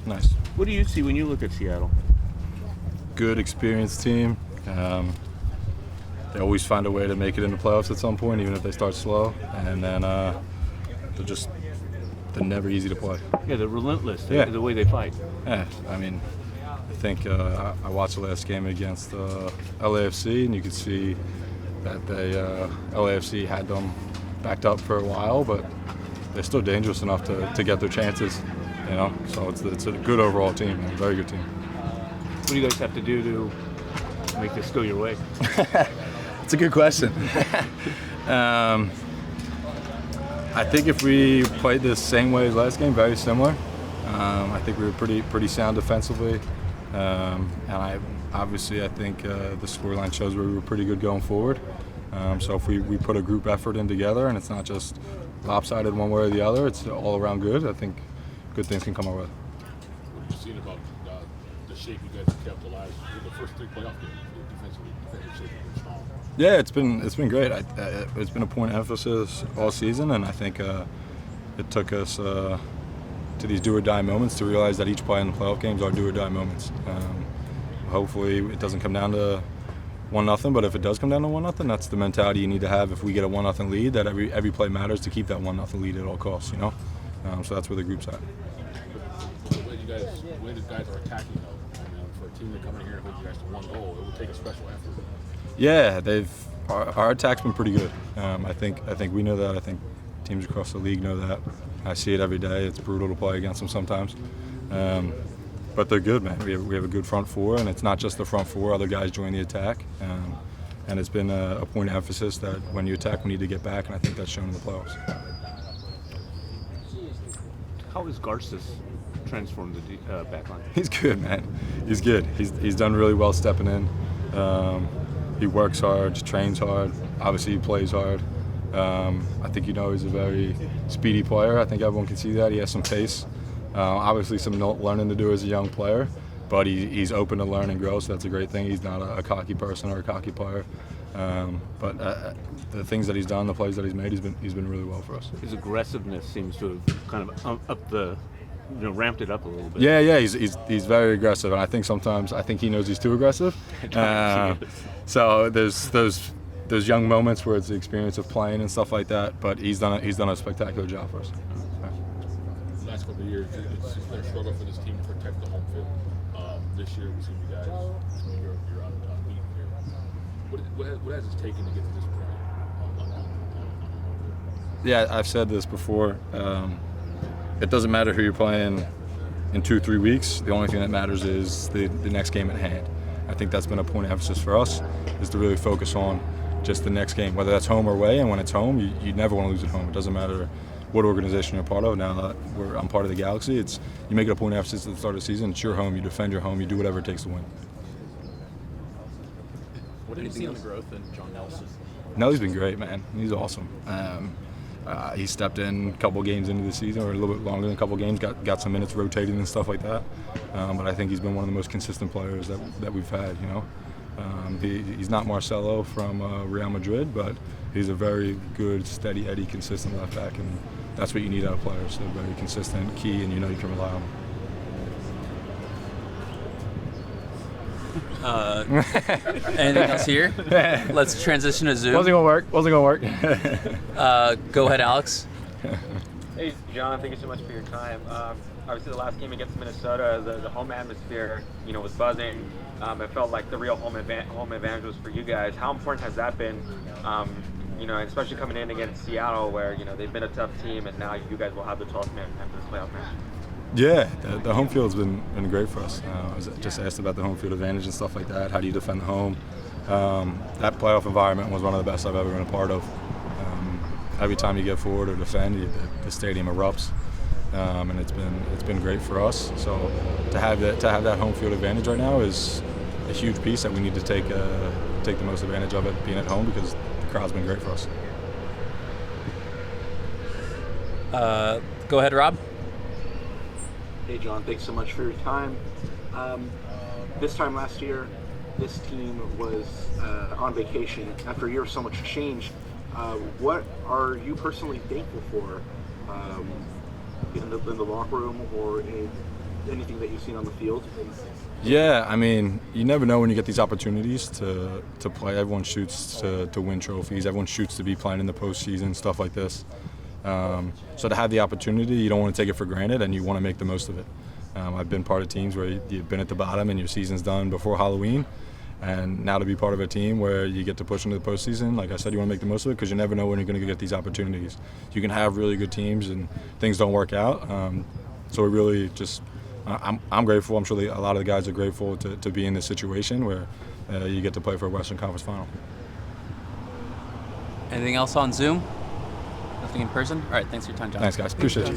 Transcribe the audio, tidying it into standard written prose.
nice. What do you see when you look at Seattle? Good, experienced team. They always find a way to make it in the playoffs at some point, even if they start slow. And then they're never easy to play. Yeah, they're relentless. The way they fight. Yeah, I mean, I think I watched the last game against LAFC, and you could see that LAFC had them backed up for a while, but they're still dangerous enough to get their chances. You know, so it's a good overall team, a very good team. What do you guys have to do to make this go your way? It's a good question. I think if we played the same way as last game, very similar. I think we were pretty sound defensively, and I think the scoreline shows we were pretty good going forward. So if we put a group effort in together, and it's not just lopsided one way or the other, it's all around good. I think good things can come our way. What have you seen about the shape you guys have kept alive in the first 3 playoff games? Defensive shape has been strong. Yeah, it's been great. It's been a point of emphasis all season, and I think it took us to these do-or-die moments to realize that each play in the playoff games are do-or-die moments. Hopefully it doesn't come down to 1-0, but if it does come down to 1-0, that's the mentality you need to have if we get a 1-0 lead, that every play matters to keep that 1-0 lead at all costs, you know? So that's where the group's at. The way the guys are attacking, though, I mean, for a team to come in here and hold you guys to 1 goal, it will take a special effort. Yeah, our attack's been pretty good. I think we know that. I think teams across the league know that. I see it every day. It's brutal to play against them sometimes, but they're good, man. We have a good front four, and it's not just the front four. Other guys join the attack, and it's been a point of emphasis that when you attack, we need to get back, and I think that's shown in the playoffs. How has Garces transformed the back line? He's good, man. He's good. He's done really well stepping in. He works hard, trains hard. Obviously, he plays hard. I think he's a very speedy player. I think everyone can see that. He has some pace. Obviously, some learning to do as a young player, but he's open to learn and grow, so that's a great thing. He's not a cocky person or a cocky player. But the things that he's done, the plays that he's made, he's been really well for us. His aggressiveness seems to have kind of ramped it up a little bit. Yeah, he's very aggressive, and I think he knows he's too aggressive. So there's those young moments where it's the experience of playing and stuff like that. But he's done a spectacular job for us. Last couple of years, it's been a struggle for this team to protect the home field. This year, we've seen you guys. You're unbeaten here. What has it taken to get to this point? Yeah, I've said this before. It doesn't matter who you're playing in 2-3 weeks. The only thing that matters is the next game at hand. I think that's been a point of emphasis for us, is to really focus on just the next game, whether that's home or away. And when it's home, you never want to lose at home. It doesn't matter what organization you're part of. Now that I'm part of the Galaxy, you make it a point of emphasis at the start of the season. It's your home. You defend your home. You do whatever it takes to win. What did you see on the growth in John Nelson? Nelly's been great, man. He's awesome. He stepped in a couple games into the season, or a little bit longer than a couple games, got some minutes rotating and stuff like that. But I think he's been one of the most consistent players that we've had, you know. He's not Marcelo from Real Madrid, but he's a very good, steady Eddie, consistent left back, and that's what you need out of players. They're very consistent, key, and you know you can rely on them. Anything else here? Let's transition to Zoom. Wasn't gonna work. Go ahead, Alex. Hey, John, thank you so much for your time. Obviously, the last game against Minnesota, the home atmosphere, was buzzing. It felt like the real home advantage was for you guys. How important has that been? And especially coming in against Seattle, where they've been a tough team, and now you guys will have the 12th man after this playoff match. Yeah, the home field's been great for us. I was just asked about the home field advantage and stuff like that. How do you defend the home? That playoff environment was one of the best I've ever been a part of. Every time you get forward or defend, the stadium erupts, and it's been great for us. So to have that home field advantage right now is a huge piece that we need to take the most advantage of it being at home, because the crowd's been great for us. Go ahead, Rob. Hey, John, thanks so much for your time. This time last year, this team was on vacation. After a year, so much changed. What are you personally thankful for in the locker room or in anything that you've seen on the field? Yeah, I mean, you never know when you get these opportunities to play. Everyone shoots to win trophies. Everyone shoots to be playing in the postseason, stuff like this. So to have the opportunity, you don't want to take it for granted, and you want to make the most of it. I've been part of teams where you've been at the bottom and your season's done before Halloween, and now to be part of a team where you get to push into the postseason, like I said, you want to make the most of it because you never know when you're going to get these opportunities. You can have really good teams and things don't work out. So we really just, I'm grateful. I'm sure a lot of the guys are grateful to be in this situation where you get to play for a Western Conference Final. Anything else on Zoom? Nothing in person? All right, thanks for your time, John. Thanks, guys. Appreciate it.